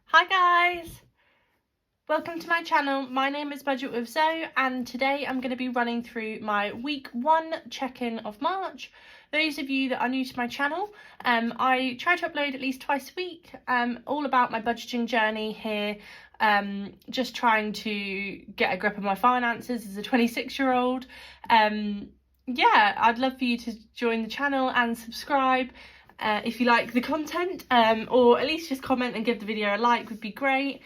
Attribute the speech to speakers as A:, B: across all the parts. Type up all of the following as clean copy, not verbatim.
A: Hi guys! Welcome to my channel. My name is Budget with Zoe and today I'm going to be running through my week 1 check-in of March. Those of you that are new to my channel, I try to upload at least twice a week, all about my budgeting journey here, just trying to get a grip of my finances as a 26-year-old. Yeah, I'd love for you to join the channel and subscribe. If you like the content, or at least just comment and give the video a like would be great,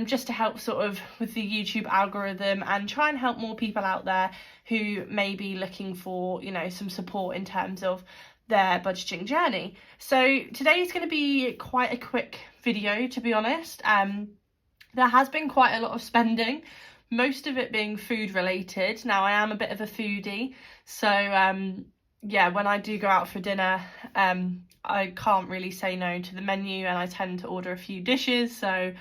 A: just to help sort of with the YouTube algorithm and try and help more people out there who may be looking for, you know, some support in terms of their budgeting journey. So today is going to be quite a quick video, to be honest. There has been quite a lot of spending, most of it being food related. Now I am a bit of a foodie, so yeah, when I do go out for dinner, I can't really say no to the menu and I tend to order a few dishes. So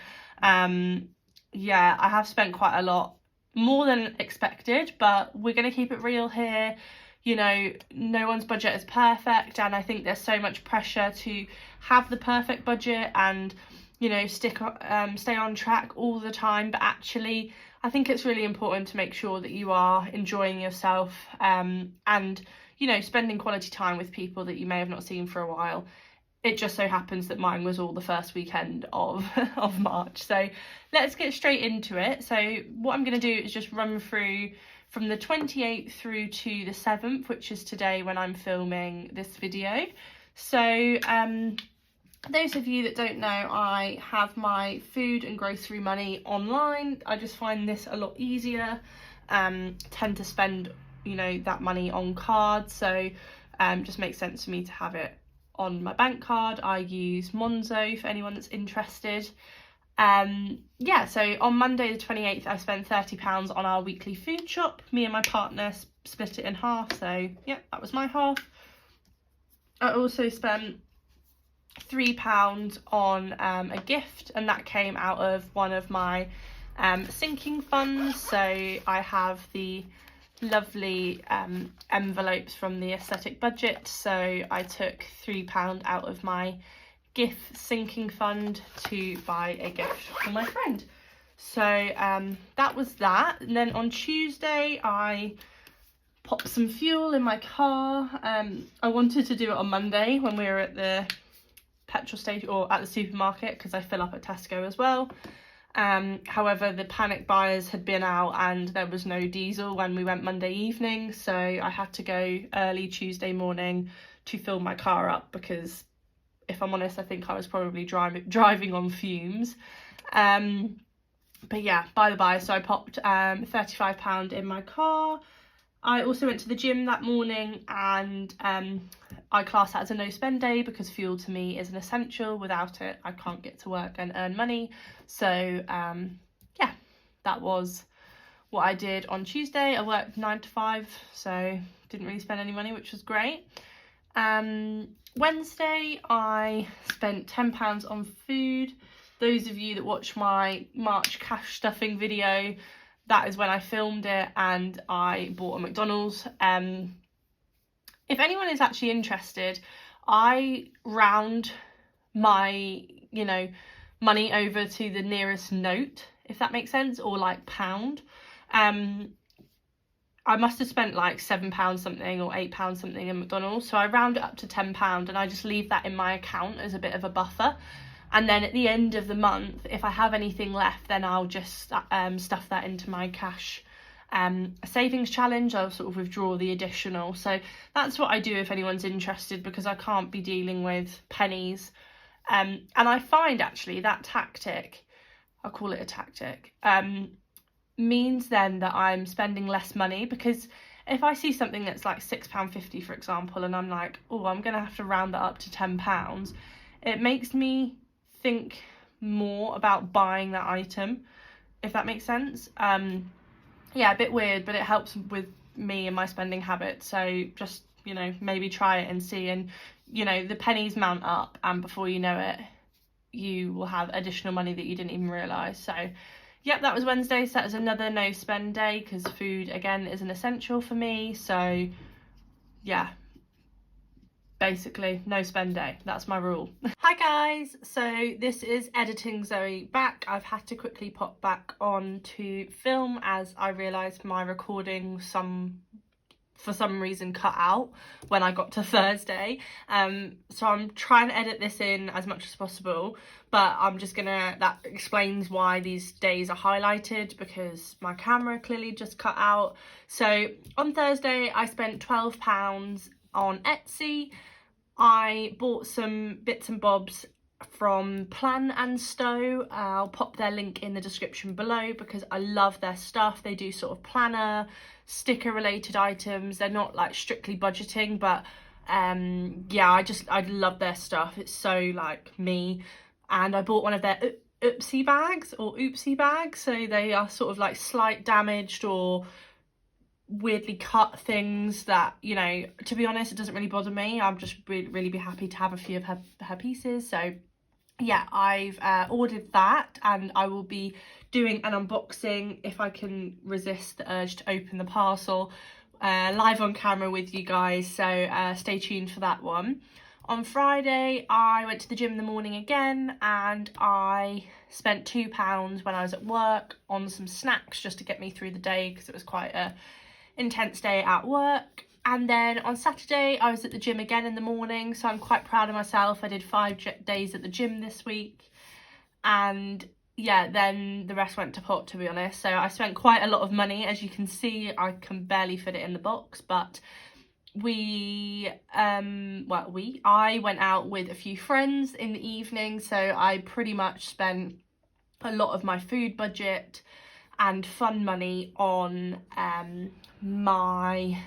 A: yeah, I have spent quite a lot, more than expected, but we're going to keep it real here. You know, no one's budget is perfect, and I think there's so much pressure to have the perfect budget and, you know, stay on track all the time. But actually, I think it's really important to make sure that you are enjoying yourself, and, you know, spending quality time with people that you may have not seen for a while. It just so happens that mine was all the first weekend of March. So let's get straight into it. So what I'm going to do is just run through from the 28th through to the 7th, which is today when I'm filming this video. So those of you that don't know, I have my food and grocery money online. I just find this a lot easier. Tend to spend, you know, that money on cards, so just makes sense for me to have it on my bank card. I use Monzo for anyone that's interested. Yeah, so on Monday the 28th I spent £30 on our weekly food shop. Me and my partner split it in half, so yeah, that was my half. I also spent £3 on a gift, and that came out of one of my sinking funds. So I have the lovely envelopes from the Aesthetic Budget, so I took £3 out of my gift sinking fund to buy a gift for my friend. So that was that. And then on Tuesday I popped some fuel in my car. I wanted to do it on Monday when we were at the petrol station or at the supermarket, because I fill up at Tesco as well. However, the panic buyers had been out and there was no diesel when we went Monday evening, so I had to go early Tuesday morning to fill my car up, because if I'm honest, I think I was probably driving on fumes. But yeah, by the by, so I popped £35 in my car. I also went to the gym that morning, and I class that as a no spend day because fuel to me is an essential. Without it, I can't get to work and earn money. So yeah, that was what I did on Tuesday. I worked 9 to 5, so didn't really spend any money, which was great. Wednesday, I spent £10 on food. Those of you that watch my March cash stuffing video, that is when I filmed it, and I bought a McDonald's. If anyone is actually interested, I round my, you know, money over to the nearest note, if that makes sense, or like pound. I must have spent like £7 something or £8 something in McDonald's, so I round it up to £10 and I just leave that in my account as a bit of a buffer. And then at the end of the month, if I have anything left, then I'll just stuff that into my cash savings challenge. I'll sort of withdraw the additional. So that's what I do if anyone's interested, because I can't be dealing with pennies. And I find actually that tactic, I'll call it a tactic, means then that I'm spending less money, because if I see something that's like £6.50, for example, and I'm like, oh, I'm going to have to round that up to £10, it makes me think more about buying that item, if that makes sense. Yeah, a bit weird, but it helps with me and my spending habits. So just, you know, maybe try it and see, and, you know, the pennies mount up, and before you know it, you will have additional money that you didn't even realise. So yep, that was Wednesday. So that was another no spend day, because food again is an essential for me. So yeah, basically no spend day. That's my rule. Hi guys, so this is Editing Zoe back. I've had to quickly pop back on to film as I realised my recording for some reason cut out when I got to Thursday. So I'm trying to edit this in as much as possible, but that explains why these days are highlighted, because my camera clearly just cut out. So on Thursday I spent £12 on Etsy. I bought some bits and bobs from Plan and Stow. I'll pop their link in the description below because I love their stuff. They do sort of planner, sticker related items. They're not like strictly budgeting, but yeah, I love their stuff. It's so like me. And I bought one of their oopsie bags. So they are sort of like slight damaged or weirdly cut things that, you know, to be honest, it doesn't really bother me. I'm just really be happy to have a few of her pieces. So yeah, I've ordered that, and I will be doing an unboxing, if I can resist the urge to open the parcel, live on camera with you guys, so stay tuned for that one. On Friday I went to the gym in the morning again, and I spent £2 when I was at work on some snacks just to get me through the day, because it was quite a intense day at work. And then on Saturday I was at the gym again in the morning, so I'm quite proud of myself. I did 5 days at the gym this week, and yeah, then the rest went to pot, to be honest. So I spent quite a lot of money. As you can see, I can barely fit it in the box, but I went out with a few friends in the evening, so I pretty much spent a lot of my food budget and fun money on my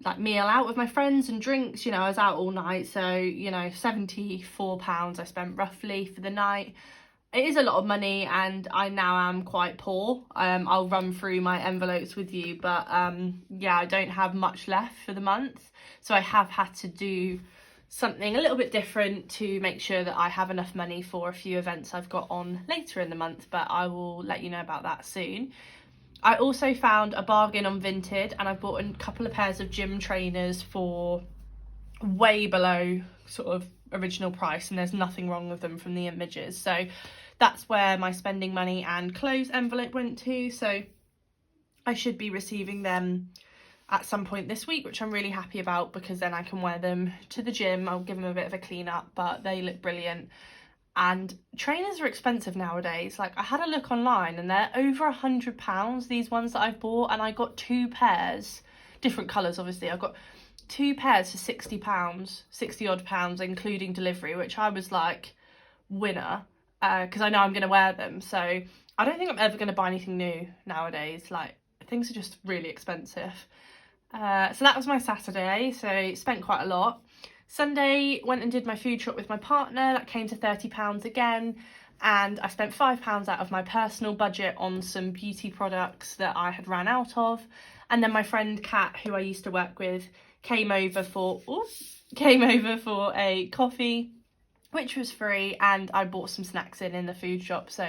A: like meal out with my friends and drinks. You know, I was out all night, so you know, £74 I spent roughly for the night. It is a lot of money, and I now am quite poor. I'll run through my envelopes with you, but yeah, I don't have much left for the month, so I have had to do something a little bit different to make sure that I have enough money for a few events I've got on later in the month, but I will let you know about that soon. I also found a bargain on Vinted, and I bought a couple of pairs of gym trainers for way below sort of original price, and there's nothing wrong with them from the images. So that's where my spending money and clothes envelope went to. So I should be receiving them at some point this week, which I'm really happy about, because then I can wear them to the gym. I'll give them a bit of a clean up, but they look brilliant. And trainers are expensive nowadays. Like, I had a look online and they're over £100, these ones that I've bought, and I got 2 pairs, different colours obviously. I've got 2 pairs for £60, 60 odd pounds, including delivery, which I was like, winner, because I know I'm going to wear them. So I don't think I'm ever going to buy anything new nowadays. Like, things are just really expensive. So that was my Saturday, so spent quite a lot. Sunday, went and did my food shop with my partner. That came to £30 again, and I spent £5 out of my personal budget on some beauty products that I had ran out of. And then my friend Kat, who I used to work with, came over for a coffee, which was free, and I bought some snacks in the food shop. So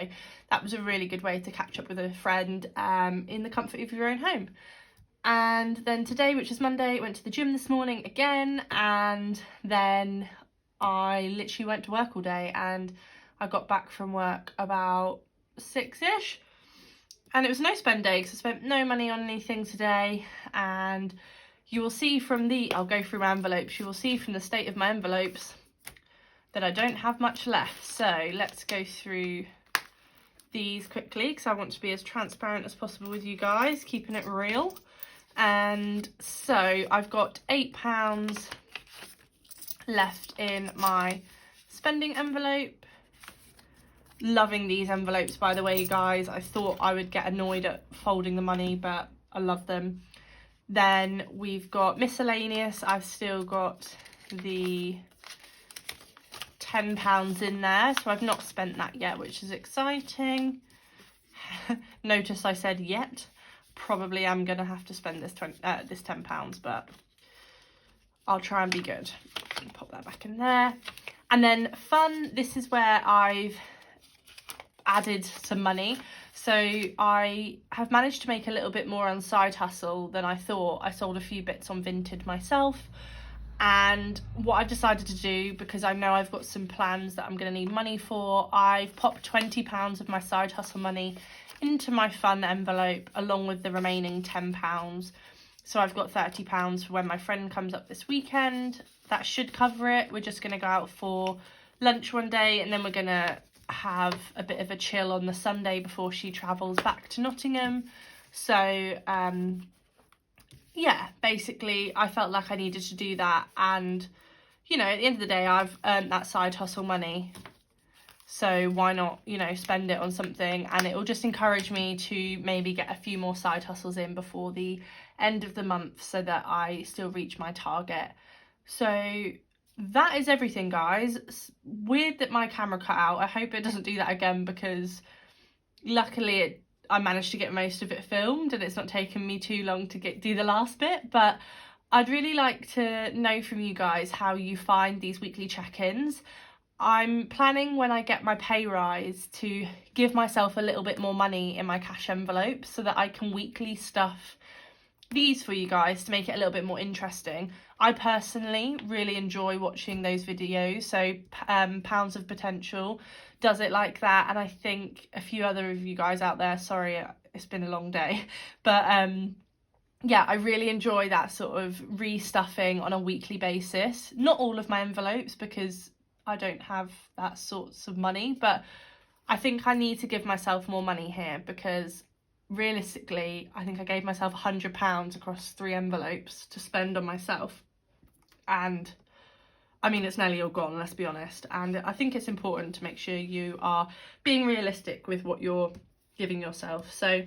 A: that was a really good way to catch up with a friend in the comfort of your own home. And then today, which is Monday, went to the gym this morning again, and then I literally went to work all day, and I got back from work about 6ish, and it was no spend day because I spent no money on anything today. And you will see from I'll go through my envelopes, you will see from the state of my envelopes that I don't have much left. So let's go through these quickly, because I want to be as transparent as possible with you guys, keeping it real. And so I've got £8 left in my spending envelope. Loving these envelopes, by the way, guys. I thought I would get annoyed at folding the money, but I love them. Then we've got miscellaneous. I've still got the £10 in there, so I've not spent that yet, which is exciting. Notice I said yet. Probably am gonna have to spend this £10, but I'll try and be good. Pop that back in there. And then fun, this is where I've added some money. So I have managed to make a little bit more on side hustle than I thought. I sold a few bits on Vinted myself, And what I've decided to do, because I know I've got some plans that I'm going to need money for, I've popped £20 of my side hustle money into my fun envelope along with the remaining £10. So I've got £30 for when my friend comes up this weekend. That should cover it. We're just going to go out for lunch one day, and then we're going to have a bit of a chill on the Sunday before she travels back to Nottingham. So yeah, basically I felt like I needed to do that, and you know, at the end of the day, I've earned that side hustle money, so why not, you know, spend it on something, and it will just encourage me to maybe get a few more side hustles in before the end of the month so that I still reach my target. So that is everything, guys. It's weird that my camera cut out. I hope it doesn't do that again, because luckily I managed to get most of it filmed and it's not taken me too long to do the last bit. But I'd really like to know from you guys how you find these weekly check-ins. I'm planning, when I get my pay rise, to give myself a little bit more money in my cash envelope so that I can weekly stuff these for you guys to make it a little bit more interesting. I personally really enjoy watching those videos, so Pounds of Potential does it like that, and I think a few other of you guys out there, sorry it's been a long day, but yeah, I really enjoy that sort of restuffing on a weekly basis. Not all of my envelopes, because I don't have that sorts of money, but I think I need to give myself more money here, because realistically I think I gave myself £100 across 3 envelopes to spend on myself, and I mean, it's nearly all gone, let's be honest. And I think it's important to make sure you are being realistic with what you're giving yourself. So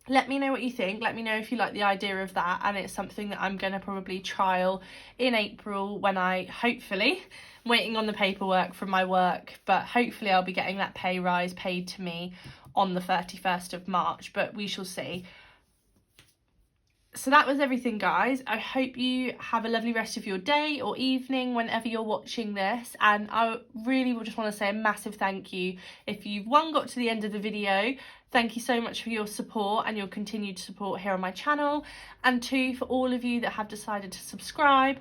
A: let me know what you think. Let me know if you like the idea of that, and it's something that I'm going to probably trial in April, when I hopefully, I'm waiting on the paperwork from my work, but hopefully I'll be getting that pay rise paid to me on the 31st of March, but we shall see. So that was everything, guys. I hope you have a lovely rest of your day or evening whenever you're watching this, and I really just want to say a massive thank you. If you've got to the end of the video, thank you so much for your support and your continued support here on my channel, and 2, for all of you that have decided to subscribe.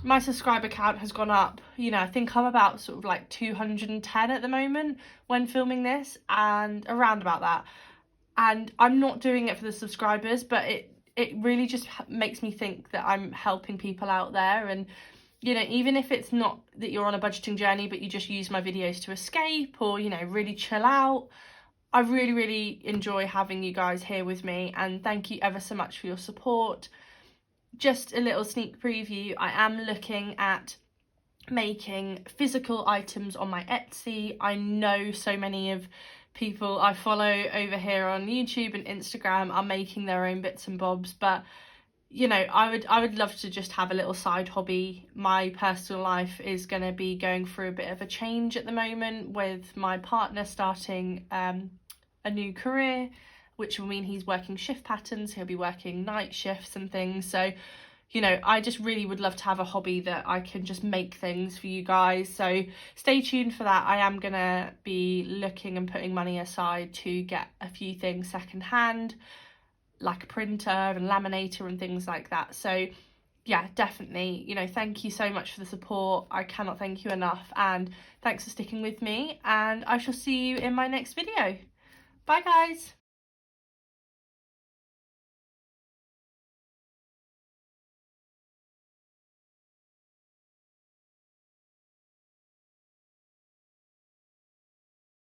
A: My subscriber count has gone up, you know, I think I'm about sort of like 210 at the moment when filming this, and around about that. And I'm not doing it for the subscribers, but it really just makes me think that I'm helping people out there. And you know, even if it's not that you're on a budgeting journey, but you just use my videos to escape or, you know, really chill out, I really enjoy having you guys here with me, and thank you ever so much for your support. Just a little sneak preview, I am looking at making physical items on my Etsy. I know so many of people I follow over here on YouTube and Instagram are making their own bits and bobs, but you know, I would love to just have a little side hobby. My personal life is going to be going through a bit of a change at the moment, with my partner starting a new career, which will mean he's working shift patterns. He'll be working night shifts and things. So you know, I just really would love to have a hobby that I can just make things for you guys. So stay tuned for that. I am going to be looking and putting money aside to get a few things secondhand, like a printer and laminator and things like that. So yeah, definitely, you know, thank you so much for the support. I cannot thank you enough, and thanks for sticking with me, and I shall see you in my next video. Bye guys.